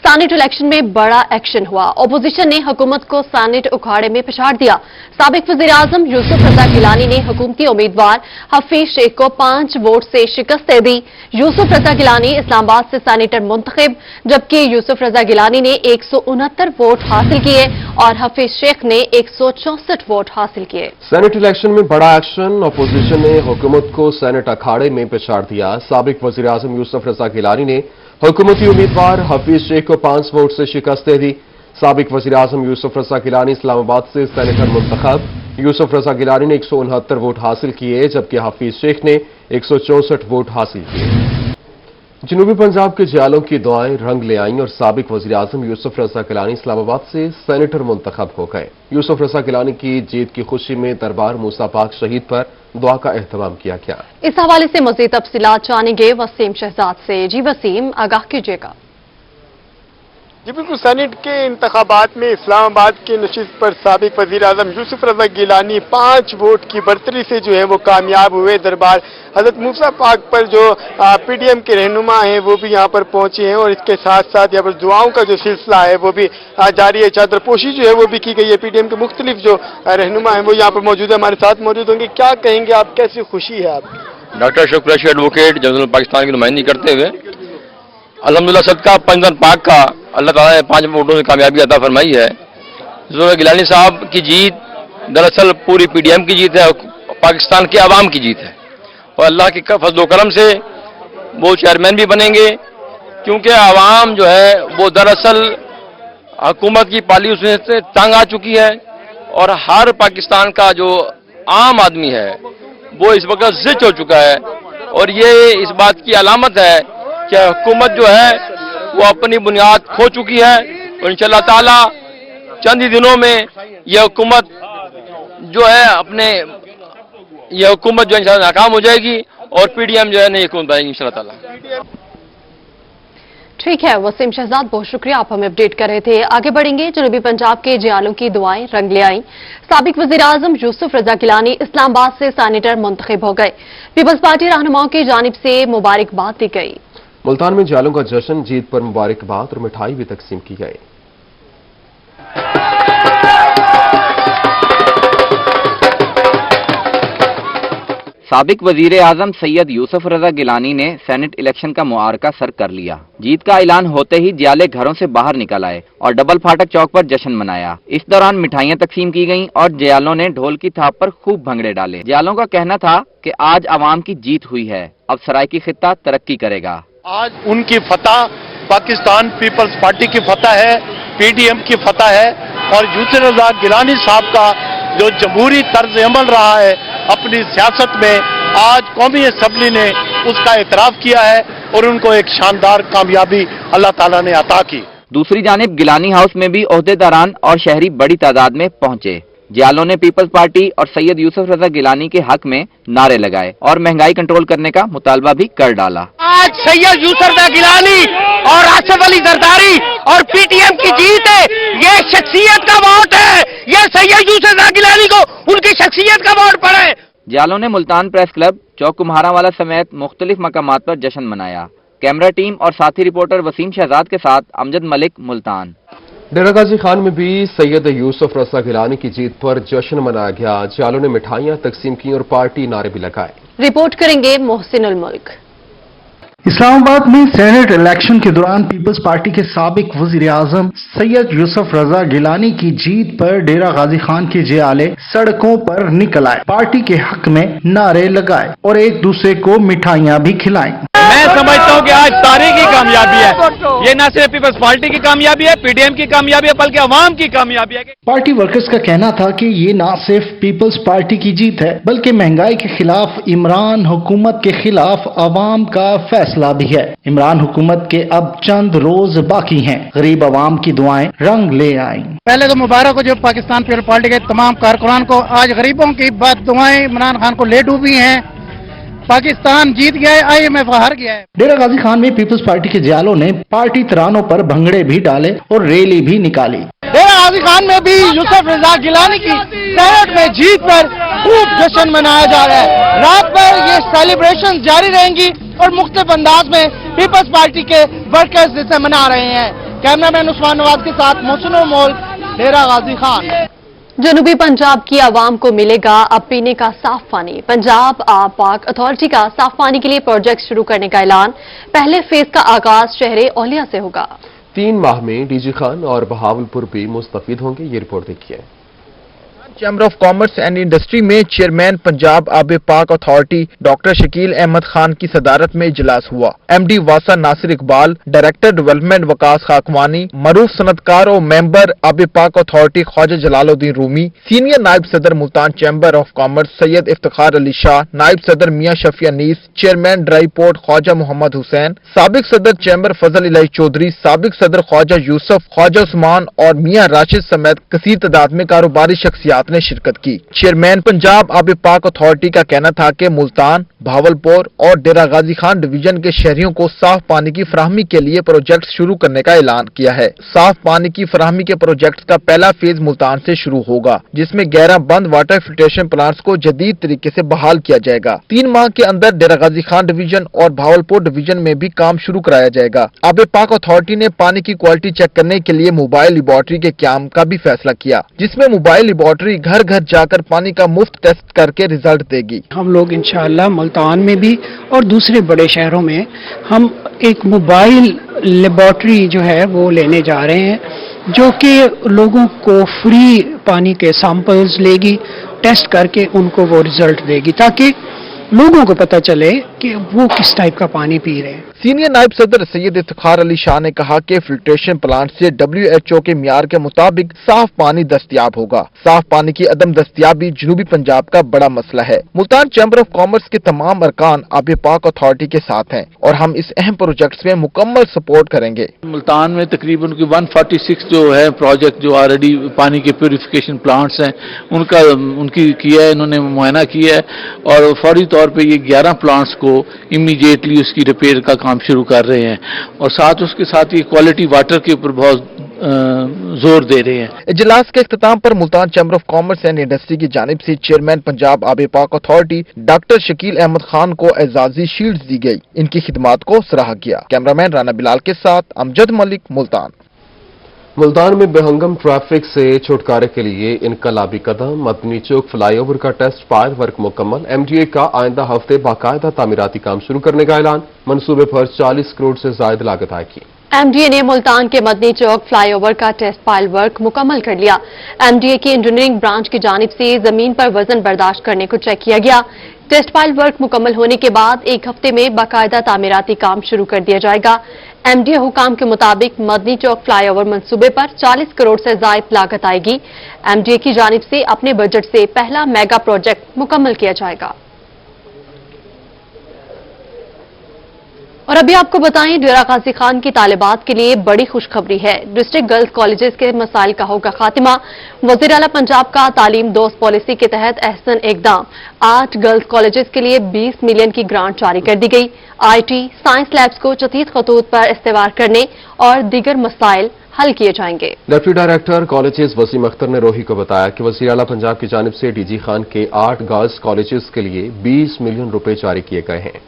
Senate election में बड़ा action हुआ। अपोजिशन ने हुकूमत को सैनेट उखाड़े में पछाड़ दिया। साबिक वज़ीर-ए-आज़म यूसुफ रज़ा गिलानी ने हुकूमती उम्मीदवार हफीज शेख को 5 वोट से शिकस्त दे दी। यूसुफ रज़ा गिलानी इस्लामाबाद से सैनेटर मुंतखब, जबकि यूसुफ रज़ा गिलानी ने 169 वोट हासिल किए और हफीज शेख ने 164 वोट हासिल किए। सैनेट इलेक्शन में बड़ा एक्शन, अपोजिशन ने हुकूमत को सैनेट अखाड़े में पछाड़ दिया। साबिक वज़ीर-ए-आज़म यूसुफ रज़ा गिलानी ने हुकूमती उम्मीदवार हफीज शेख को 5 वोट से शिकस्त दे दी। साबिक वज़ीर-ए-आज़म यूसुफ रज़ा गिलानी इस्लामाबाद से सैनेटर मुंतखब, यूसुफ रज़ा गिलानी ने 169 वोट हासिल किए, जबकि हफीज शेख ने 164 वोट हासिल किए। जनूबी पंजाब के जियालों की दुआएं रंग ले आईं और साबिक वज़ीर-ए-आज़म यूसुफ रज़ा गिलानी इस्लामाबाद से सैनेटर मुंतखब हो गए। यूसुफ रज़ा गिलानी की जीत की खुशी में दरबार मूसा पाक शहीद पर दुआ का एहतमाम किया गया। इस हवाले से मज़ीद तफसीलात जानेंगे वसीम शहजाद से। जी वसीम, आगाह कीजिएगा। जी बिल्कुल, सैनेट के इंतखाबात में इस्लामाबाद की नशिस्त पर साबिक वज़ीर-ए-आज़म यूसुफ रज़ा गिलानी 5 वोट की बढ़तरी से जो है वो कामयाब हुए। दरबार हज़रत मूसा पाक पर जो पीडीएम के रहनुमा हैं वो भी यहाँ पर पहुंचे हैं और इसके साथ साथ यहाँ पर दुआओं का जो सिलसिला है वो भी जारी है। चादरपोशी जो है वो भी की गई है। पीडीएम के मुख्तलिफ जो रहनुमा हैं वो यहाँ पर मौजूद है, हमारे साथ मौजूद होंगे। क्या कहेंगे आप, कैसी खुशी है आपकी? डॉक्टर शुक्र एडवोकेट जनरल पाकिस्तान की नुमाइंदगी करते हुए अल्हम्दुलिल्लाह सदका पंजन पाक का अल्लाह ताला ने 5 वोटों से कामयाबी अता फरमाई है। यूसुफ गिलानी साहब की जीत दरअसल पूरी पीडीएम की जीत है, पाकिस्तान के अवाम की जीत है और अल्लाह के फजल करम से वो चेयरमैन भी बनेंगे, क्योंकि अवाम जो है वो दरअसल हुकूमत की पॉलिसी से तंग आ चुकी है और हर पाकिस्तान का जो आम आदमी है वो इस वक्त ज़िद हो चुका है और ये इस बात की अलामत है कि हुकूमत जो है वो अपनी बुनियाद खो चुकी है और इंशाअल्लाह ताला चंद ही दिनों में यह हुकूमत जो है इंशाअल्लाह नाकाम हो जाएगी और पीडीएम जो है नहीं हुकूमत बनेगी इंशाअल्लाह ताला। ठीक है वसीम शहजाद, बहुत शुक्रिया, आप हमें अपडेट कर रहे थे। आगे बढ़ेंगे। जनूबी पंजाब के जियालों की दुआएं रंग ले आईं। साबिक वज़ीर-ए-आज़म यूसुफ रज़ा गिलानी इस्लामाबाद से सैनेटर मुंतखब हो गए। पीपल्स पार्टी रहनुमाओं की जानिब से मुबारकबाद दी गई। मुल्तान में जियालों का जश्न, जीत पर मुबारकबाद और मिठाई भी तकसीम की गई। साबिक वज़ीर-ए-आज़म सैयद यूसुफ रज़ा गिलानी ने सैनेट इलेक्शन का मुआरका सर कर लिया। जीत का ऐलान होते ही जियाले घरों से बाहर निकल आए और डबल फाटक चौक पर जश्न मनाया। इस दौरान मिठाइयां तकसीम की गईं और जियालों ने ढोल की थाप पर खूब भंगड़े डाले। जियालों का कहना था कि आज आवाम की जीत हुई है, अब सराइकी खित्ता तरक्की करेगा। आज उनकी फतह पाकिस्तान पीपल्स पार्टी की फतह है, पीडीएम की फतह है और यूसुफ रज़ा गिलानी साहब का जो जमहूरी तर्ज अमल रहा है अपनी सियासत में, आज कौमी असम्बली ने उसका एतराफ किया है और उनको एक शानदार कामयाबी अल्लाह ताला ने अता की। दूसरी जानिब गिलानी हाउस में भी ओहदेदारान और शहरी बड़ी तादाद में पहुंचे। जियालों ने पीपल्स पार्टी और सैयद यूसुफ रज़ा गिलानी के हक में नारे लगाए और महंगाई कंट्रोल करने का मुतालबा भी कर डाला। आज सैयद यूसुफ रज़ा गिलानी और आसिफ अली जरदारी और पीटीएम की जीत है। ये शख्सियत का वोट है, ये सैयद यूसुफ रज़ा गिलानी को उनकी शख्सियत का वोट पड़े। जियालों ने मुल्तान प्रेस क्लब, चौक कुम्हारावाला समेत मुख्तलिफ मकामात पर जश्न मनाया। कैमरा टीम और साथी रिपोर्टर वसीम शहजाद के साथ अमजद मलिक, मुल्तान। डेरा गाजी खान में भी सैयद यूसुफ रज़ा गिलानी की जीत पर जश्न मनाया गया। जियालों ने मिठाइयां तकसीम की और पार्टी नारे भी लगाए। रिपोर्ट करेंगे मोहसिन उल मुल्क। इस्लामाबाद में सेनेट इलेक्शन के दौरान पीपल्स पार्टी के साबिक वज़ीर-ए-आज़म सैयद यूसुफ रज़ा गिलानी की जीत पर डेरा गाजी खान के जियाले सड़कों पर निकल आए, पार्टी के हक में नारे लगाए और एक दूसरे को मिठाइयां भी खिलाई। मैं समझता हूं कि आज तारीखी कामयाबी है। ये न सिर्फ पीपल्स पार्टी की कामयाबी है, पीडीएम की कामयाबी है, बल्कि अवाम की कामयाबी है। पार्टी वर्कर्स का कहना था कि ये न सिर्फ पीपल्स पार्टी की जीत है बल्कि महंगाई के खिलाफ इमरान हुकूमत के खिलाफ अवाम का फैसला भी है। इमरान हुकूमत के अब चंद रोज बाकी हैं, गरीब अवाम की दुआएं रंग ले आईं। पहले तो मुबारक हो जो पाकिस्तान पीपल्स पार्टी के तमाम कारकुनान को, आज गरीबों की बददुआएं इमरान खान को ले डूबी हैं। पाकिस्तान जीत गया है, IMF हार गया है। डेरा गाजी खान में पीपल्स पार्टी के जियालों ने पार्टी तरानों पर भंगड़े भी डाले और रैली भी निकाली। डेरा गाजी खान में भी यूसुफ रज़ा गिलानी की सेनेट में जीत पर खूब जश्न मनाया जा रहा है। रात भर ये सेलिब्रेशन जारी रहेंगी और मुख्तलिफ अंदाज में पीपल्स पार्टी के वर्कर्स इसे मना रहे हैं। कैमरा मैन उस्मान नवाज के साथ मोहसिन मोल, डेरा गाजी खान। जनूबी पंजाब की आवाम को मिलेगा अब पीने का साफ पानी। पंजाब आब पाक अथॉरिटी का साफ पानी के लिए प्रोजेक्ट शुरू करने का ऐलान। पहले फेज का आगाज शहर औलिया से होगा। 3 माह में डीजी खान और बहावलपुर भी मुस्तफीद होंगे। ये रिपोर्ट देखिए। Chamber of commerce and industry में chairman Punjab Aab Pak authority doctor Shakeel Ahmed Khan की सदारत में इजलास हुआ। एमडी वासा नासिर इकबाल, डायरेक्टर डेवलपमेंट वकास खाकवानी, मरूफ सनतकार और member Aab Pak authority Khawaja Jalaluddin Rumi, senior नायब सदर Multan chamber of commerce Syed Iftikhar Ali Shah, नायब सदर Mian Shafi Anees, chairman dry port Khawaja Mohammad Hussain, साबिक सदर चैम्बर फजल इलाही चौधरी, साबिक सदर ख्वाजा यूसुफ, ख्वाजा उस्मान और मियां राशिद समेत कसीर तादाद में कारोबारी शख्सियात ने शिरकत की। चेयरमैन पंजाब आब पाक अथॉरिटी का कहना था कि मुल्तान, भावलपुर और डेरा गाजी खान डिवीजन के शहरियों को साफ पानी की फराहमी के लिए प्रोजेक्ट शुरू करने का ऐलान किया है। साफ पानी की फराहमी के प्रोजेक्ट का पहला फेज मुल्तान से शुरू होगा, जिसमें 11 बंद वाटर फिल्ट्रेशन प्लांट्स को जदीद तरीके से बहाल किया जाएगा। 3 माह के अंदर डेरा गाजी खान डिवीजन और भावलपुर डिवीजन में भी काम शुरू कराया जाएगा। आब पाक अथॉरिटी ने पानी की क्वालिटी चेक करने के लिए मोबाइल लेबोरेटरी के क्याम का भी फैसला किया, जिसमें मोबाइल लेबोरेटरी घर घर जाकर पानी का मुफ्त टेस्ट करके रिजल्ट देगी। हम लोग इंशाअल्लाह मुल्तान में भी और दूसरे बड़े शहरों में हम एक मोबाइल लेबोरेटरी जो है वो लेने जा रहे हैं, जो कि लोगों को फ्री पानी के सैंपल्स लेगी, टेस्ट करके उनको वो रिजल्ट देगी, ताकि लोगों को पता चले कि वो किस टाइप का पानी पी रहे हैं। सीनियर नायब सदर सैयद इफ्तिखार अली शाह ने कहा कि फिल्ट्रेशन प्लांट से WHO के मियार के मुताबिक साफ पानी दस्तयाब होगा। साफ पानी की अदम दस्तयाबी जनूबी पंजाब का बड़ा मसला है। मुल्तान चैम्बर ऑफ कॉमर्स के तमाम अरकान आब पाक अथॉरिटी के साथ हैं और हम इस अहम प्रोजेक्ट में मुकम्मल सपोर्ट करेंगे। मुल्तान में तकरीबन 146 जो है प्रोजेक्ट जो ऑलरेडी पानी के प्योरिफिकेशन प्लांट्स हैं उनकी किया है, इन्होंने मुआयना किया है और फौरी तौर पे ये 11 प्लांट्स को इमीडिएटली उसकी रिपेयर का काम शुरू कर रहे हैं और साथ उसके साथ ये क्वालिटी वाटर के ऊपर बहुत जोर दे रहे हैं। इजलास के इख्तिताम पर Multan chamber of commerce and industry की जानिब से chairman Punjab Aab Pak authority doctor Shakeel Ahmed Khan को एजाजी शील्ड दी गई। इनकी खिदमात को सराहा किया। कैमरामैन राना बिलाल के साथ अमजद मलिक, मुल्तान। मुल्तान में बेहंगम ट्रैफिक से छुटकारे के लिए इनकलाबी कदम। मदनी चौक फ्लाईओवर का टेस्ट पायल वर्क मुकम्मल। MDA का आइंदा हफ्ते बाकायदा तामीराती काम शुरू करने का ऐलान। मंसूबे पर 40 करोड़ से ज्यादा लागत आएगी। MDA ने मुल्तान के मदनी चौक फ्लाईओवर का टेस्ट पायल वर्क मुकम्मल कर लिया। MDA की इंजीनियरिंग ब्रांच की जानिब से जमीन पर वजन बर्दाश्त करने को चेक किया गया। टेस्ट पायल वर्क मुकम्मल होने के बाद 1 हफ्ते में बाकायदा तामीराती काम शुरू कर दिया जाएगा। MDA हुकाम के मुताबिक मदनी चौक फ्लाईओवर मंसूबे पर 40 करोड़ से ज्यादा लागत आएगी। MDA की जानिब से अपने बजट से पहला मेगा प्रोजेक्ट मुकम्मल किया जाएगा। और अभी आपको बताएं, डेरा गाजी खान की तालिबात के लिए बड़ी खुशखबरी है। डिस्ट्रिक्ट गर्ल्स कॉलेजेस के मसाइल का होगा खात्मा। वज़ीर आला पंजाब का तालीम दोस्त पॉलिसी के तहत अहसन इकदाम। 8 गर्ल्स कॉलेजेस के लिए 20 मिलियन की ग्रांट जारी कर दी गई। IT, साइंस लैब्स को जदीद खतूत पर इस्तेमाल करने और दीगर मसाइल हल किए जाएंगे। Deputy director colleges Waseem Akhtar ने रोही को बताया कि वज़ीर आला पंजाब की जानिब से DG खान के 8 गर्ल्स कॉलेजेस के लिए 20 मिलियन रुपए जारी किए गए हैं।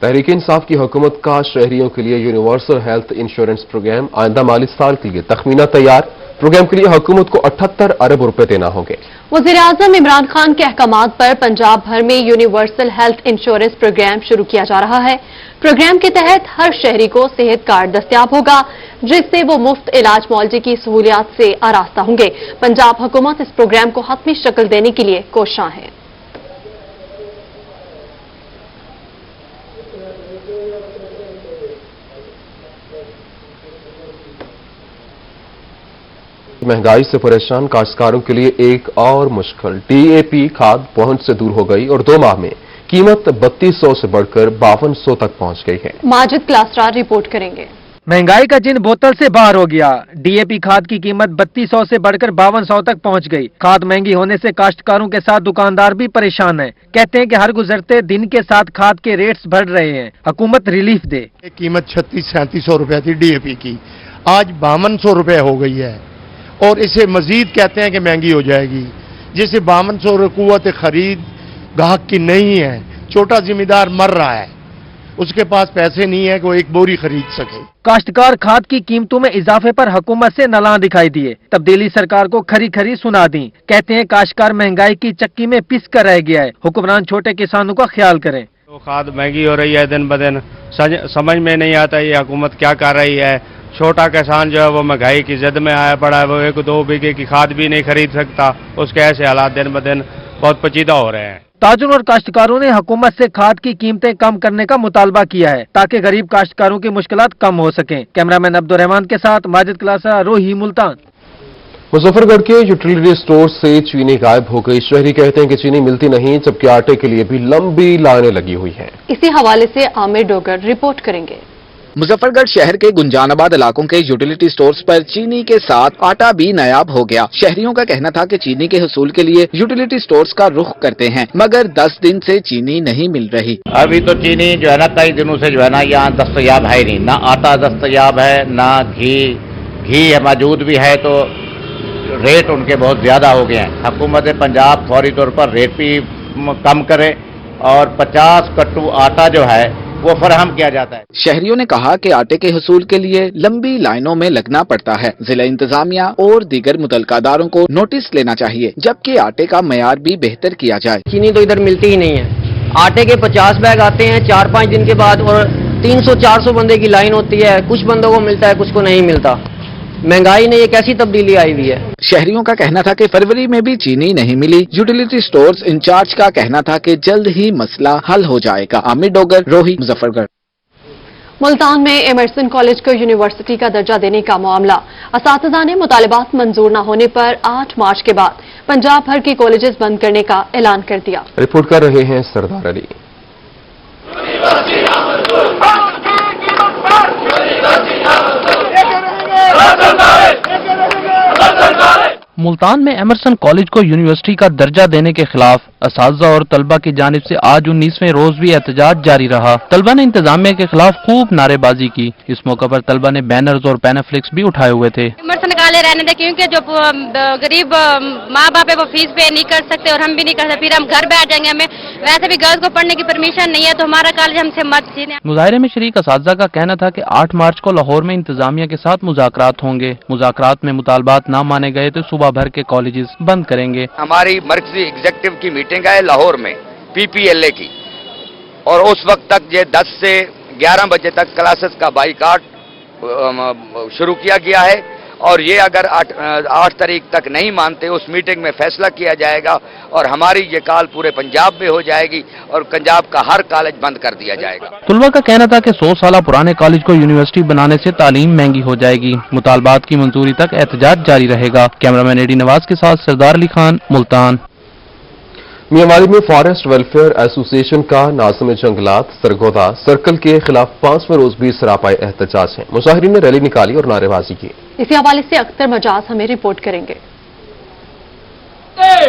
तहरीक इंसाफ की हुकूमत का शहरियों के लिए यूनिवर्सल हेल्थ इंश्योरेंस प्रोग्राम आइंदा माली साल के लिए तखमीना तैयार। प्रोग्राम के लिए हुकूमत को 78 अरब रुपए देना होंगे। वज़ीर आज़म इमरान खान के अहकामात पर पंजाब भर में यूनिवर्सल हेल्थ इंश्योरेंस प्रोग्राम शुरू किया जा रहा है। प्रोग्राम के तहत हर शहरी को सेहत कार्ड दस्तयाब होगा, जिससे वो मुफ्त इलाज मुआवजे की सहूलियात से आरास्ता होंगे। पंजाब हुकूमत इस प्रोग्राम को हतमी शक्ल देने के लिए कोशां है। महंगाई से परेशान काश्तकारों के लिए एक और मुश्किल। DAP खाद पहुंच से दूर हो गई और 2 माह में कीमत 3200 से बढ़कर 5200 तक पहुंच गई है। माजिद क्लासरार रिपोर्ट करेंगे। महंगाई का जिन बोतल से बाहर हो गया। DAP खाद की कीमत 3200 से बढ़कर 5200 तक पहुंच गई। खाद महंगी होने से काश्तकारों के साथ दुकानदार भी परेशान हैं। कहते हैं कि हर गुजरते दिन के साथ खाद के रेट्स बढ़ रहे हैं, हुकूमत रिलीफ दे। कीमत 36-3700 रुपए थी DAP की, आज 5200 रुपए हो गई है और इसे मजीद कहते हैं कि महंगी हो जाएगी। जिसे 5200 कुव्वत खरीद गाहक की नहीं है, छोटा जिम्मेदार मर रहा है उसके पास पैसे नहीं है कि वो एक बोरी खरीद सके। काश्तकार खाद की कीमतों में इजाफे पर हुकूमत से नालां दिखाई दिए, तब्दीली सरकार को खरी खरी सुना दी। कहते हैं काश्तकार महंगाई की चक्की में पिस कर रह गया है, हुक्मरान छोटे किसानों का ख्याल करें। तो खाद महंगी हो रही है दिन ब दिन, समझ में नहीं आता ये हुकूमत क्या कर रही है। छोटा किसान जो है वो महंगाई की जद में आया पड़ा है, वो 1-2 बीघे की खाद भी नहीं खरीद सकता, उसके ऐसे हालात दिन ब दिन बहुत पेचीदा हो रहे हैं। ताजुर और काश्तकारों ने हुकूमत से खाद की कीमतें कम करने का मुतालबा किया है ताकि गरीब काश्तकारों की मुश्किलात कम हो सकें। कैमरामैन अब्दुर्रहमान के साथ माजिद क्लासा, रोही, मुल्तान। मुजफ्फरगढ़ के यूटिलिटी स्टोर से चीनी गायब हो गई। शहरी कहते हैं कि चीनी मिलती नहीं, जबकि आटे के लिए भी लंबी लाइनें लगी हुई हैं। इसी हवाले से आमिर डोगर रिपोर्ट करेंगे। मुजफ्फरगढ़ शहर के गुंजानाबाद इलाकों के यूटिलिटी स्टोर्स पर चीनी के साथ आटा भी नायाब हो गया। शहरियों का कहना था कि चीनी के हुसूल के लिए यूटिलिटी स्टोर्स का रुख करते हैं, मगर 10 दिन से चीनी नहीं मिल रही। अभी तो चीनी जो है ना कई दिनों से जो है ना यहाँ दस्तयाब है नहीं, ना आटा दस्तयाब है, ना घी है, मौजूद भी है तो रेट उनके बहुत ज्यादा हो गए हैं। हुकूमत पंजाब फौरी तौर पर रेट भी कम करे और 50 कट्टू आटा जो है वो फराहम किया जाता है। शहरियों ने कहा कि आटे के हुसूल के लिए लंबी लाइनों में लगना पड़ता है। जिला इंतजामिया और दीगर मुतलकादारों को नोटिस लेना चाहिए, जबकि आटे का मयार भी बेहतर किया जाए। चीनी तो इधर मिलती ही नहीं है। आटे के 50 बैग आते हैं 4-5 दिन के बाद और 300-400 बंदे की लाइन होती है। कुछ बंदों को मिलता है, कुछ को नहीं मिलता। महंगाई ने एक ऐसी तब्दीली आई हुई है। शहरियों का कहना था कि फरवरी में भी चीनी नहीं मिली। यूटिलिटी स्टोर्स इंचार्ज का कहना था कि जल्द ही मसला हल हो जाएगा। आमिर डोगर, रोही, मुजफ्फरगढ़। मुल्तान में एमर्सन कॉलेज को यूनिवर्सिटी का दर्जा देने का मामला। असातिज़ा ने मुतालिबात मंजूर न होने पर 8 मार्च के बाद पंजाब भर के कॉलेजेस बंद करने का ऐलान कर दिया। रिपोर्ट कर रहे हैं सरदार अली। मुल्तान में एमर्सन कॉलेज को यूनिवर्सिटी का दर्जा देने के खिलाफ असातिज़ा और तलबा की जानिब से आज 19वें रोज भी एहतजाज जारी रहा। तलबा ने इंतजामिया के खिलाफ खूब नारेबाजी की। इस मौके पर तलबा ने बैनर्स और पैनाफ्लिक्स भी उठाए हुए थे। एमर्सन निकाले रहने दे, क्योंकि जो गरीब माँ बाप है वो फीस पे नहीं कर सकते और हम भी नहीं कर सकते, फिर हम घर बैठ जाएंगे। हमें वैसे भी गर्ल्स को पढ़ने की परमिशन नहीं है, तो हमारा कॉलेज हमसे मत छीने। मुजाहरे में शरीक असातिज़ा का कहना था कि 8 मार्च को लाहौर में इंतजामिया के साथ मुज़ाकरात होंगे। मुज़ाकरात में मुतालबात न माने गए तो सुबह भर के कॉलेजेस बंद करेंगे। हमारी मरकजी एग्जीक्यूटिव की मीटिंग है लाहौर में PPLA की, और उस वक्त तक ये 10 से 11 बजे तक क्लासेस का बाइकाट शुरू किया गया है, और ये अगर 8 तारीख तक नहीं मानते उस मीटिंग में फैसला किया जाएगा और हमारी ये कॉल पूरे पंजाब में हो जाएगी और पंजाब का हर कॉलेज बंद कर दिया जाएगा। तुलबा का कहना था कि 100 साल पुराने कॉलेज को यूनिवर्सिटी बनाने से तालीम महंगी हो जाएगी। मुतालबात की मंजूरी तक एहतजाज जारी रहेगा। कैमरामैन एडी नवाज के साथ सरदार अली खान, मुल्तान। मियांवाली में फॉरेस्ट वेलफेयर एसोसिएशन का नाज़िम जंगलात सरगोदा सर्कल के खिलाफ 5वें रोज भी सरापाए एहतजाज है। मुजाहिरीन ने रैली निकाली और नारेबाजी की। इसी हवाले से अख्तर मजाज हमें रिपोर्ट करेंगे।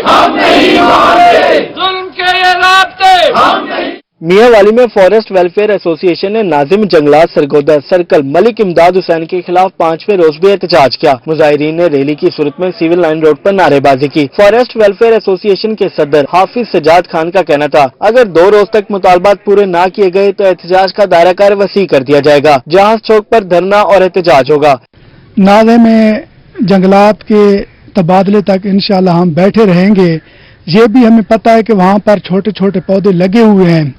हम नहीं मानते जुल्म के ये रास्ते, हम नहीं। मियांवाली में फॉरेस्ट वेलफेयर एसोसिएशन ने नाजिम जंगलात सरगोदा सर्कल मलिक इमदाद हुसैन के खिलाफ 5वें रोज भी एहतजाज किया। मुजाहिरीन ने रैली की सूरत में सिविल लाइन रोड पर नारेबाजी की। फॉरेस्ट वेलफेयर एसोसिएशन के सदर हाफिज सजाद खान का कहना था, अगर 2 रोज तक मुतालबात पूरे न किए गए तो एहतजाज का दायरा कार वसी कर दिया जाएगा। जहाज चौक पर धरना और एहतजाज होगा। नाज़े में जंगलात के तबादले तक इंशाल्लाह हम बैठे रहेंगे। ये भी हमें पता है कि वहाँ पर छोटे छोटे पौधे लगे हुए हैं,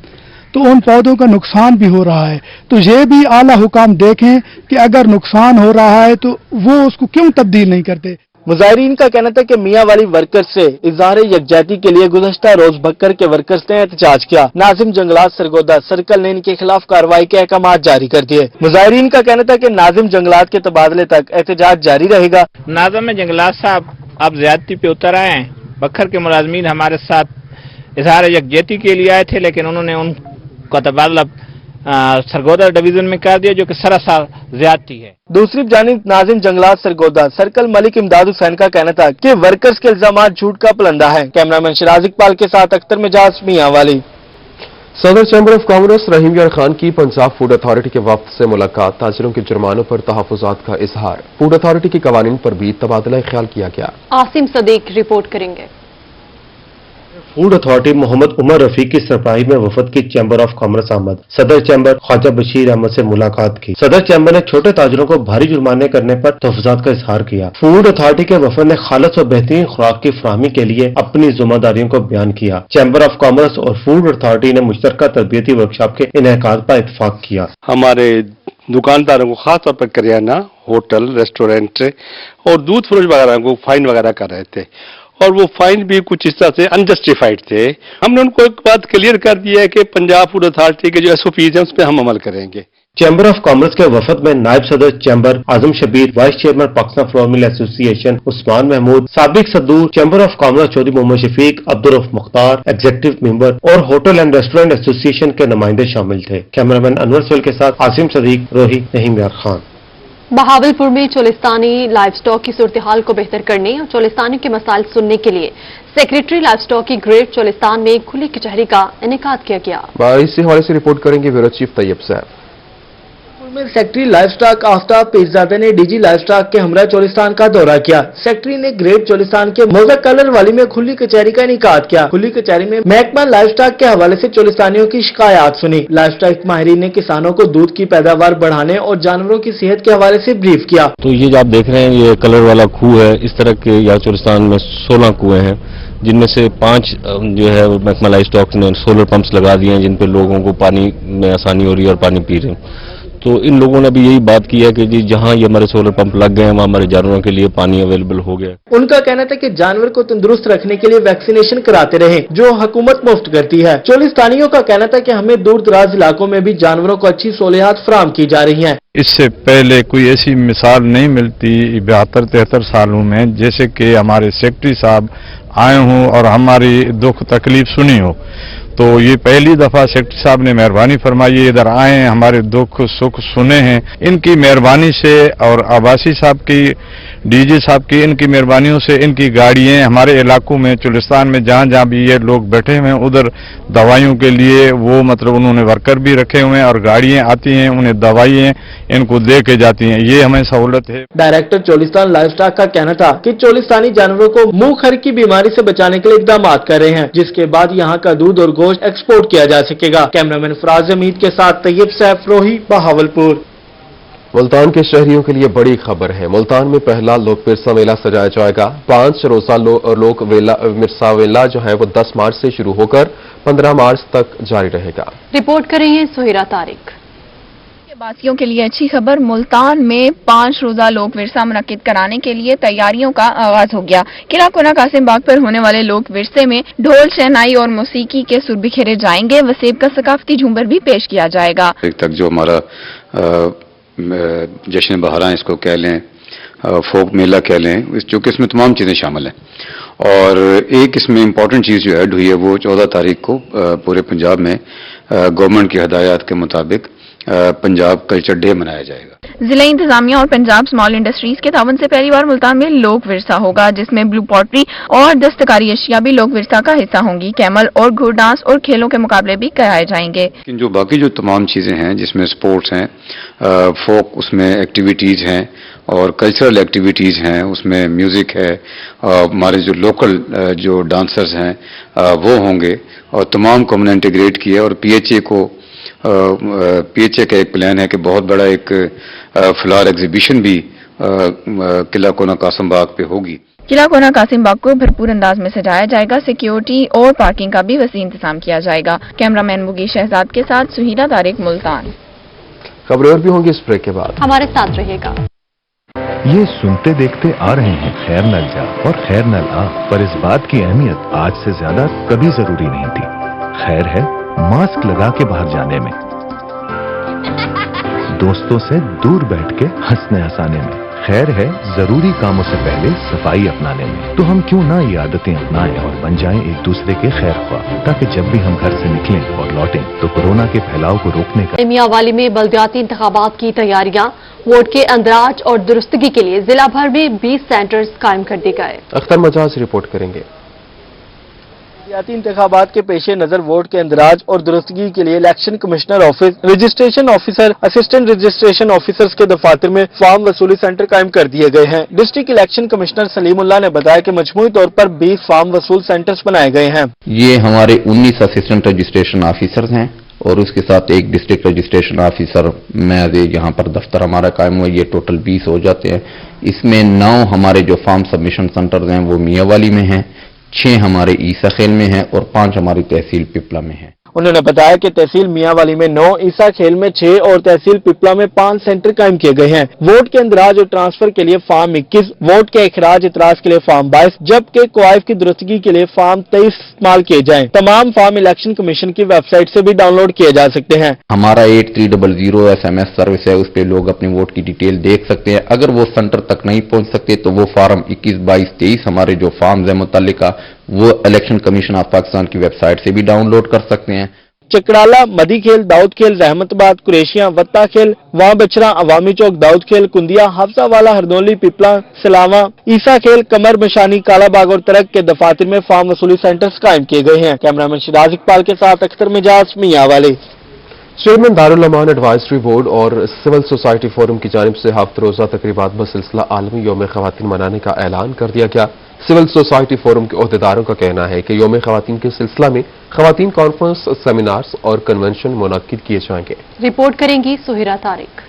तो उन पौधों का नुकसान भी हो रहा है। तो ये भी आला हुकाम देखें कि अगर नुकसान हो रहा है तो वो उसको क्यों तब्दील नहीं करते। मुजाहिरीन का कहना था कि मियांवाली वर्कर्स से इजहार यकजहती के लिए गुज़श्ता रोज भक्कर के वर्कर्स ने एहतजाज किया। नाजिम जंगलात सरगोदा सर्कल ने इनके खिलाफ कार्रवाई के अहकाम जारी कर दिए। मुजाहिरीन का कहना था कि नाजिम जंगलात के तबादले तक एहतजाज जारी रहेगा। नाजिम जंगलात साहब अब ज्यादती पे उतर आए हैं। बखर के मुलाजमीन हमारे साथ इजहार यकजहती के लिए आए थे, लेकिन उन्होंने उनका तबादला सरगोदा डिवीजन में कर दिया, जो कि सरासर ज्यादती है। दूसरी जानिब नाजिम जंगलात सरगोदा सर्कल मलिक इमदाद हुसैन का कहना था कि वर्कर्स के इल्जाम झूठ का पलंदा है। कैमरामैन शिराज इकबाल के साथ अख्तर मिजाज, मियांवाली। सदर चैम्बर ऑफ कॉमर्स रहीम यार खान की पंजाब फूड अथॉरिटी के वफ्द से मुलाकात। ताजिरों के जुर्मानों पर तहफुजात का इजहार। फूड अथॉरिटी के कवानीन पर भी तबादला ख्याल किया गया। आसिम सदीक रिपोर्ट करेंगे। फूड अथॉरिटी मोहम्मद उमर रफीक की सरबराही में वफद की चैम्बर ऑफ कॉमर्स आमद। सदर चैम्बर ख्वाजा बशीर अहमद से मुलाकात की। सदर चैम्बर ने छोटे ताजरों को भारी जुर्माने करने पर तहफ़्फ़ुज़ात का इजहार किया। फूड अथॉरिटी के वफद ने खालिस और बेहतरीन खुराक की फराहमी के लिए अपनी जिम्मेदारियों को बयान किया। चैम्बर ऑफ कॉमर्स और फूड अथॉरिटी ने मुश्तरका तरबियती वर्कशॉप के इनेकाद पर इत्तेफाक किया। हमारे दुकानदारों को खास तौर पर करियाना, होटल, रेस्टोरेंट और दूध फरोश वगैरह को फाइन वगैरह कर रहे थे और वो फाइन भी कुछ इस तरह से अनजस्टिफाइड थे। हमने उनको एक बात क्लियर कर दी है कि पंजाब फूड अथॉरिटी के जो एसओपीज हैं उस पर हम अमल करेंगे। चैम्बर ऑफ कॉमर्स के वफद में नायब सदर chamber Azam Shabbir, vice chairman Pakistan flour mill association Usman Mahmood, साबिक सदूर chamber of commerce Chaudhry Mohammad Shafiq, Abdul Mukhtar executive member और होटल एंड रेस्टोरेंट एसोसिएशन के नुमाइंदे शामिल थे। कैमरामैन अनवर सोहेल के साथ आसिम सदीक, रोही, नहीम यार खान। बहावलपुर में चोलिस्तानी लाइव स्टॉक की सूरत हाल को बेहतर करने और चोलिस्तानी के मसाइल सुनने के लिए सेक्रेटरी लाइव स्टॉक की ग्रेट चोलिस्तान में खुली कचहरी का इनेकाद किया गया। इसी हवाले से रिपोर्ट करेंगे ब्यूरो चीफ तैयब साहब। में secretary livestock Aftab Pirzada ने डीजी लाइव स्टॉक के हमरा चोलिस्तान का दौरा किया। सेक्रेटरी ने ग्रेट चोलिस्तान के मोजा कलर वाली में खुली कचहरी का इनेकाद किया। खुली कचहरी में महकमा लाइव स्टॉक के हवाले से चोलिस्तानियों की शिकायत सुनी। लाइव स्टॉक माहिरीन ने किसानों को दूध की पैदावार बढ़ाने और जानवरों की सेहत के हवाले से ब्रीफ किया। तो ये जो आप देख रहे हैं ये कलर वाला खूह है। इस तरह के यहाँ चोलिस्तान में 16 कुएं हैं जिनमें से 5 जो है महकमा लाइव स्टॉक ने सोलर पंप्स लगा दिए हैं जिन पे लोगों को पानी में आसानी हो रही है और पानी पी रहे हैं। तो इन लोगों ने भी यही बात की है कि जी जहां ये हमारे सोलर पंप लग गए हैं वहां हमारे जानवरों के लिए पानी अवेलेबल हो गया। उनका कहना था कि जानवर को तंदुरुस्त रखने के लिए वैक्सीनेशन कराते रहे जो हुकूमत मुफ्त करती है। चोलिस्तानियों का कहना था कि हमें दूर दराज इलाकों में भी जानवरों को अच्छी सहूलियात फराहम की जा रही हैं। इससे पहले कोई ऐसी मिसाल नहीं मिलती 72-73 सालों में जैसे कि हमारे सेक्रेटरी साहब आए हों और हमारी दुख तकलीफ सुनी हो। तो ये पहली दफा सेक्रेटरी साहब ने मेहरबानी फरमाई इधर आए हैं, हमारे दुख सुख सुने हैं। इनकी मेहरबानी से और आबासी साहब की, डीजी साहब की, इनकी मेहरबानियों से इनकी गाड़ियां हमारे इलाकों में चोलिस्तान में जहां जहां भी ये लोग बैठे हुए हैं उधर दवाइयों के लिए वो मतलब उन्होंने वर्कर भी रखे हुए हैं और गाड़ियां आती हैं उन्हें दवाइयां इनको दे के जाती हैं। ये हमें सहूलत है। डायरेक्टर चोलिस्तान लाइव स्टॉक का कहना था कि चोलिस्तानी जानवरों को मुंह खर की बीमारी से बचाने के लिए इकदाम कर रहे हैं जिसके बाद यहाँ का दूध और गोश्त एक्सपोर्ट किया जा सकेगा। कैमरामैन फराज हमीद के साथ तैयब सैफ, रोही, बहावलपुर। मुल्तान के शहरियों के लिए बड़ी खबर है। मुल्तान में पहला लोक विरसा मेला सजाया जाएगा। 5 रोजा लोक विरसा मेला जो है वो 10 मार्च से शुरू होकर 15 मार्च तक जारी रहेगा। रिपोर्ट करेंगे सुहिरा तारिक। वासियों के लिए अच्छी खबर, मुल्तान में 5 रोजा लोक विरसा मुनक्किद कराने के लिए तैयारियों का आगाज हो गया। किला कोना कासिम बाग पर होने वाले लोक विरसे में ढोल, शहनाई और मौसीकी के सुर बिखेरे जाएंगे। वसेब का सकाफती झूमर भी पेश किया जाएगा। तक जो हमारा जश्न बहारा इसको कह लें, फोक मेला कह लें, चूँकि इसमें तमाम चीज़ें शामिल हैं और एक इसमें इम्पॉर्टेंट चीज़ जो ऐड हुई है वो 14 तारीख को पूरे पंजाब में गवर्नमेंट की हदायत के मुताबिक पंजाब कल्चर डे मनाया जाएगा। जिला इंतजामिया और पंजाब स्मॉल इंडस्ट्रीज के तावन से पहली बार मुल्तान में लोक विरसा होगा जिसमें ब्लू पॉटरी और दस्तकारी अशिया भी लोक विरसा का हिस्सा होंगी। कैमल और घुड़ डांस और खेलों के मुकाबले भी कराए जाएंगे। जो बाकी जो तमाम चीजें हैं जिसमें स्पोर्ट्स हैं, फोक उसमें एक्टिविटीज हैं और कल्चरल एक्टिविटीज हैं, उसमें म्यूजिक है, हमारे जो लोकल जो डांसर्स हैं वो होंगे और तमाम को हमने इंटीग्रेट किया और पीएचए का एक प्लान है कि बहुत बड़ा एक फ्लावर एग्जीबिशन भी किला कोना कासिम बाग पे होगी। किला कोना कासिम बाग को भरपूर अंदाज में सजाया जाएगा। सिक्योरिटी और पार्किंग का भी वसी इंतजाम किया जाएगा। कैमरामैन मुगी शहजाद के साथ सुहिरा तारिक, मुल्तान। खबरें और भी होंगी इस ब्रेक के बाद, हमारे साथ रहिएगा। ये सुनते देखते आ रहे हैं खैर नल जा और खैर नल आ, पर इस बात की अहमियत आज से ज्यादा कभी जरूरी नहीं थी। खैर है मास्क लगा के बाहर जाने में, दोस्तों से दूर बैठ के हंसने हंसाने में। खैर है जरूरी कामों से पहले सफाई अपनाने में। तो हम क्यों ना ये आदतें अपनाएं और बन जाएं एक दूसरे के खैर ख्वाह, ताकि जब भी हम घर से निकलें और लौटें तो कोरोना के फैलाव को रोकने का। मियांवाली में बल्दियाती इंतखाबात की तैयारियां, वोट के अंदराज और दुरुस्तगी के लिए जिला भर में 20 सेंटर्स कायम कर दिए गए। अख्तर मजाज रिपोर्ट करेंगे। रियाती इंतखाबात के पेश नजर वोट के इंदराज और दुरुस्तगी के लिए election commissioner office, registration officer, assistant registration officers के दफातर में फॉर्म वसूली सेंटर कायम कर दिए गए हैं। डिस्ट्रिक्ट इलेक्शन कमिश्नर सलीमुल्लाह ने बताया कि मजमूई तौर पर 20 फॉर्म वसूल सेंटर्स बनाए गए हैं। ये हमारे 19 असिस्टेंट रजिस्ट्रेशन ऑफिसर्स हैं और उसके साथ एक डिस्ट्रिक्ट रजिस्ट्रेशन ऑफिसर में यहाँ पर दफ्तर हमारा कायम हुआ, ये टोटल 20 हो जाते हैं। इसमें 9 हमारे जो फॉर्म सबमिशन सेंटर्स हैं वो मियावाली में हैं, 6 हमारे ईसा खेल में हैं और 5 हमारी तहसील पिपला में हैं। उन्होंने बताया कि तहसील मियावाली में 9, ईसा खेल में 6 और तहसील पिपला में 5 सेंटर कायम किए गए हैं। वोट के इंदराज और ट्रांसफर के लिए फॉर्म 21, वोट के इखराज इतराज के लिए फॉर्म 22, जबकि क्वाइफ की दुरुस्तगी के लिए फॉर्म 23 इस्तेमाल किए जाएं। तमाम फॉर्म इलेक्शन कमीशन की वेबसाइट से भी डाउनलोड किए जा सकते हैं। हमारा 8300 SMS सर्विस है, उस पर लोग अपने वोट की डिटेल देख सकते हैं। अगर वो सेंटर तक नहीं पहुंच सकते तो वो फॉर्म 21, 22, 23 हमारे जो फॉर्म्स है मुतल्लिका वो इलेक्शन कमीशन ऑफ पाकिस्तान की वेबसाइट से भी डाउनलोड कर सकते हैं। चकराला, मदी खेल, दाऊद खेल, रहमताबाद, कुरेशियां, वत्ता खेल, वहां बछड़ा, अवामी चौक, दाऊद खेल, कुंदिया, हफ्सावाला, हरदोली, पिपला, सलावा, ईसा खेल, कमर मशानी, कालाबाग और तरक के दफातर में फॉर्म वसूली सेंटर्स कायम किए गए हैं। कैमरामैन शिराज इकबाल के साथ अख्तर मिजाज, Mianwali. Chairman Darul Aman advisory board और सिविल सोसाइटी फोरम की जानिब से हफ्त रोजा तकरीबात बसिलसिला आलमी यौम ख़वातीन मनाने का ऐलान कर दिया गया। सिविल सोसाइटी फोरम के अहदेदारों का कहना है कि यौम ख़वातीन के सिलसिला में ख़वातीन कॉन्फ्रेंस, सेमिनार्स और कन्वेंशन मुनक्किद किए जाएंगे। रिपोर्ट करेंगी सुहिरा तारिक।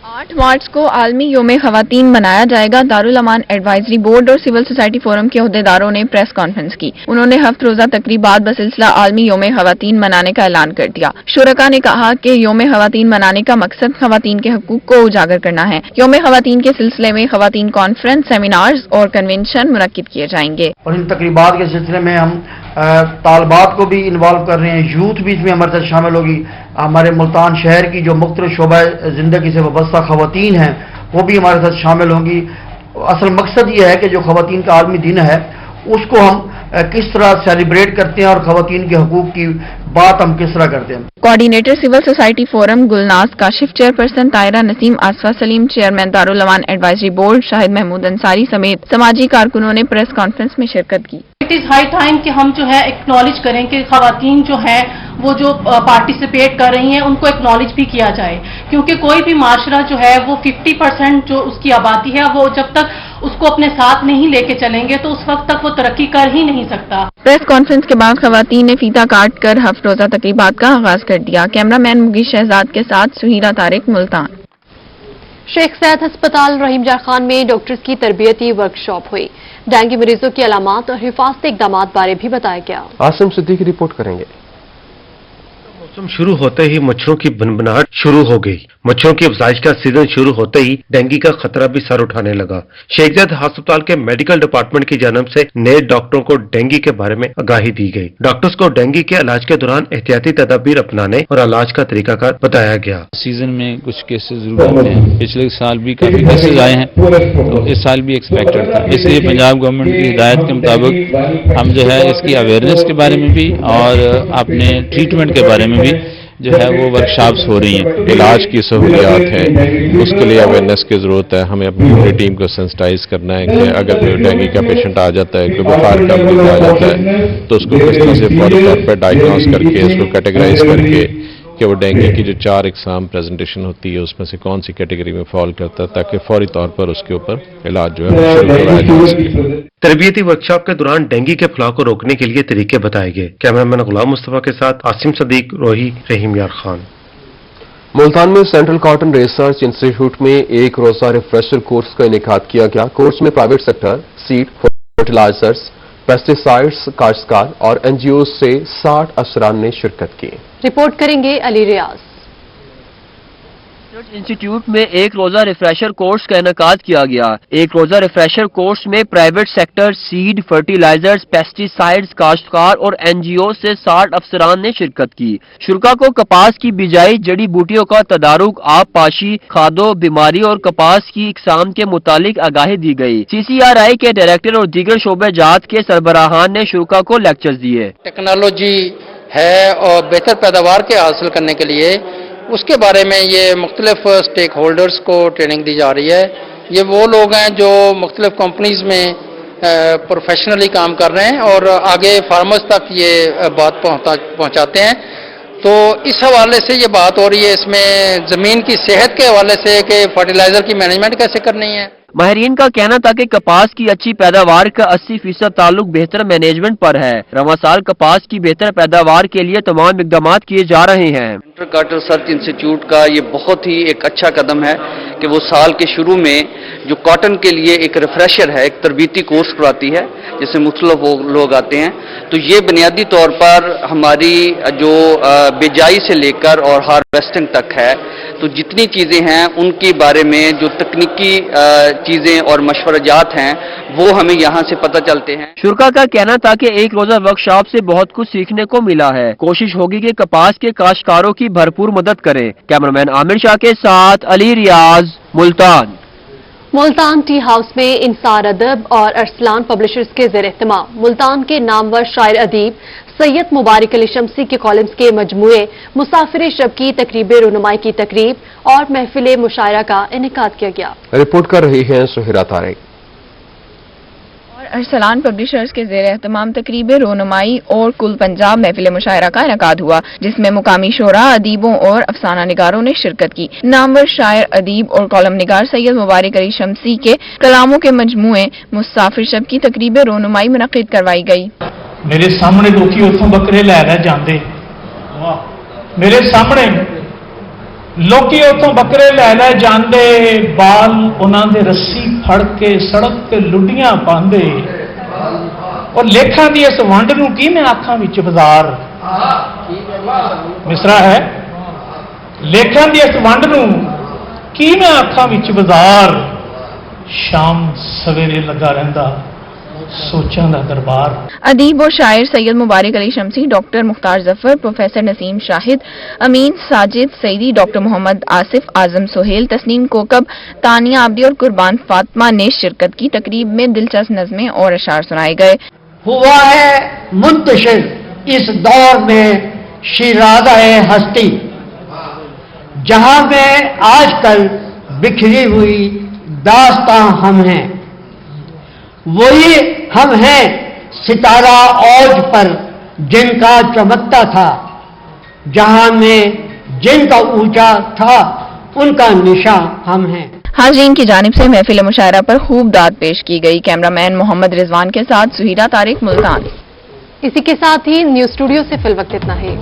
8 मार्च को आलमी यौम ख़वातीन मनाया जाएगा। दारुल अमान एडवाइजरी बोर्ड और सिविल सोसाइटी फोरम के अहदेदारों ने प्रेस कॉन्फ्रेंस की। उन्होंने हफ्त रोजा तकरीबात बसिलसिला आलमी यौम ख़वातीन मनाने का ऐलान कर दिया। शुरका ने कहा कि यौम ख़वातीन मनाने का मकसद ख़वातीन के हकूक को उजागर करना है। यौम ख़वातीन के सिलसिले में ख़वातीन कॉन्फ्रेंस, सेमिनार्स और कन्वेंशन मुनक्किद किए जाएंगे। और इन तकरीबात के सिलसिले में हम तालबात को भी इन्वॉल्व कर रहे हैं, यूथ भी इसमें हमारे साथ शामिल होगी। हमारे मुल्तान शहर की जो मुख्तलिफ शोबा जिंदगी से वाबस्ता ख़वातीन हैं वो भी हमारे साथ शामिल होंगी। असल मकसद ये है कि जो ख़वातीन का आलमी दिन है उसको हम किस तरह सेलिब्रेट करते हैं और ख़वातीन के हकूक की बात हम किस तरह करते हैं। Coordinator civil society forum Gulnaz Kashif, chairperson Tahira Naseem, Asifa Saleem, chairman Darul Aman advisory board Shahid Mahmood Ansari समेत समाजी कारकुनों ने प्रेस कॉन्फ्रेंस में शिरकत की। इट इज हाई टाइम कि हम जो है एक्नॉलेज करें कि खवातीन जो है वो जो पार्टिसिपेट कर रही हैं उनको एक्नॉलेज भी किया जाए, क्योंकि कोई भी माशरा जो है वो 50% जो उसकी आबादी है वो जब तक उसको अपने साथ नहीं लेके चलेंगे तो उस वक्त तक वो तरक्की कर ही नहीं सकता। प्रेस कॉन्फ्रेंस के बाद खवातीन ने फीता काट कर हफ्त रोजा तकरीबात का आगाज कर दिया। कैमरामैन मुगीश शहजाद के साथ सुहीरा तारिक, मुल्तान। शेख सैद अस्पताल रहीम जार खान में डॉक्टर्स की तरबियती वर्कशॉप हुई। डेंगू मरीजों की अलामात और हिफाजती इकदाम बारे भी बताया गया। आसिम सिद्दीकी रिपोर्ट करेंगे। मौसम शुरू होते ही मच्छरों की भनभनाहट शुरू हो गई। मच्छरों की अफजाइश का सीजन शुरू होते ही डेंगू का खतरा भी सर उठाने लगा। शेख ज़ैद अस्पताल के मेडिकल डिपार्टमेंट की जानिब से नए डॉक्टरों को डेंगू के बारे में आगाही दी गई। डॉक्टर्स को डेंगू के इलाज के दौरान एहतियाती तदाबीर अपनाने और इलाज का तरीकाकार बताया गया। सीजन में कुछ केसेस जरूर आते हैं, पिछले साल भी काफी केसेस आए हैं तो इस साल भी एक्सपेक्टेड था। इसलिए पंजाब गवर्नमेंट की हिदायत के मुताबिक हम जो है इसकी अवेयरनेस के बारे में भी और अपने ट्रीटमेंट के बारे में भी जो है वो वर्कशॉप्स हो रही हैं। इलाज की सहूलियात है, उसके लिए अवेयरनेस की जरूरत है। हमें अपनी पूरी टीम को सेंसिटाइज करना है कि अगर कोई डेंगू का पेशेंट आ जाता है, कोई बुखार का मरीज आ जाता है तो उसको किस तरह से फौरी तौर पर डायग्नोस करके उसको कैटेगराइज करके कि वो डेंगू की जो 4 एग्जाम प्रेजेंटेशन होती है उसमें से कौन सी कैटेगरी में फॉल करता है, ताकि फौरी तौर पर उसके ऊपर इलाज जो है शुरू करवाया जा सके। तरबियती वर्कशॉप के दौरान डेंगू के फैलाव को रोकने के लिए तरीके बताए गए। कैमरामैन गुलाम मुस्तफा के साथ आसिम सदीक, रोही, रहीम यार खान। मुल्तान में सेंट्रल कॉटन रिसर्च इंस्टीट्यूट में एक रोजा रिफ्रेशर कोर्स का इनेकाद किया गया। कोर्स में private sector, seed, fertilisers, pesticides, काश्तकार और एनजीओ से 60 अफसरान ने शिरकत की। रिपोर्ट करेंगे अली रियाज। इंस्टीट्यूट में एक रोजा रिफ्रेशर कोर्स का इनेकाद किया गया। एक रोजा रिफ्रेशर कोर्स में private sector, seed, fertilisers, pesticides, काश्तकार और एनजीओ से 60 अफसरान ने शिरकत की। शुरका को कपास की बिजाई, जड़ी बूटियों का तदारुक, आब पाशी, खादों, बीमारी और कपास की इकसाम के मुतालिक आगाही दी गई। CCRI के डायरेक्टर और दीगर शोबे जात के सरबराहान ने शुरका को लेक्चर्स दिए। टेक्नोलॉजी है और बेहतर पैदावार के हासिल करने के लिए उसके बारे में ये मुख्तलिफ स्टेक होल्डर्स को ट्रेनिंग दी जा रही है। ये वो लोग हैं जो मुख्तलिफ कंपनीज में प्रोफेशनली काम कर रहे हैं और आगे फार्मर्स तक ये बात पहुंचाते हैं। तो इस हवाले से ये बात हो रही है इसमें ज़मीन की सेहत के हवाले से कि फर्टिलाइज़र की मैनेजमेंट कैसे करनी है। माहिरीन का कहना था कि कपास की अच्छी पैदावार का 80% ताल्लुक बेहतर मैनेजमेंट पर है। रवां साल कपास की बेहतर पैदावार के लिए तमाम इक़दाम किए जा रहे हैं। सेंट्रल कॉटन रिसर्च इंस्टीट्यूट का ये बहुत ही एक अच्छा कदम है कि वो साल के शुरू में जो कॉटन के लिए एक रिफ्रेशर है, एक तरबीती कोर्स कराती है जिसमें मुख्तलिफ लोग आते हैं। तो ये बुनियादी तौर पर हमारी जो बिजाई से लेकर और हार्वेस्टिंग तक है, तो जितनी चीज़ें हैं उनके बारे में जो तकनीकी चीज़ें और मशवराजात हैं वो हमें यहाँ से पता चलते हैं। शुरा का कहना था कि एक रोजा वर्कशॉप से बहुत कुछ सीखने को मिला है। कोशिश होगी कि कपास के काश्तकारों की भरपूर मदद करें। कैमरामैन आमिर शाह के साथ अली रियाज, मुल्तान। मुल्तान टी हाउस में इंसार अदब और अरसलान पब्लिशर्स के ज़ेर एहतमाम मुल्तान के नामवर शायर अदीब सैयद मुबारक अली शमसी के कॉलम्स के मजमूए मुसाफिर शब की तकरीब रुनुमाई की तकरीब और महफिल मुशायरा का इनेकाद किया गया। रिपोर्ट कर रही हैं सुहिरा तारिक। अरसलान पब्लिशर्स के ज़ेर एहतमाम तकरीब रोनुमाई और कुल पंजाब महफिल मुशायरा का इनेकाद हुआ, जिसमें मुकामी शोरा, अदीबों और अफसाना निगारों ने शिरकत की। नामवर शायर, अदीब और कॉलम निगार सैयद मुबारक अली शमसी के कलामों के मजमूए मुसाफिर शब की तकरीब रोनुमाई मुनक़िद करवाई गई। मेरे सामने लोग उतों बकरे लै जाते, मेरे सामने लोग उतों बकरे लै जाते, बाल उन्होंने रस्सी फड़ के सड़क ते लुडियां पाते और लेखा की इस वंड नूं की मैं आखां विच बाजार मिसरा है, लेखा की इस वंड नूं की मैं आखां विच बाजार, शाम सवेरे लगा रहिंदा सोचां दा दरबार। अदीब और शायर सैयद मुबारक अली शमसी, डॉक्टर मुख्तार जफर, प्रोफेसर नसीम शाहिद, अमीन साजिद सईदी, डॉक्टर मोहम्मद आसिफ, आजम सोहेल, तस्नीम कोकब, तानिया आबदी और कुर्बान फातिमा ने शिरकत की। तकरीब में दिलचस्प नज़में और अशार सुनाए गए। हुआ है मुंतशिर इस दौर में शिराज़े हस्ती, जहां में आजकल बिखरी हुई दास्तां हम हैं। वही हम हैं सितारा औज पर जिनका चमकता था, जहां में जिनका ऊंचा था उनका निशा हम हैं। हाज़रीन की जानिब से महफिल मुशायरा पर खूब दाद पेश की गई। कैमरामैन मोहम्मद रिजवान के साथ सुहिरा तारिक, मुल्तान। इसी के साथ ही न्यूज स्टूडियो से फिल वक्त इतना ही।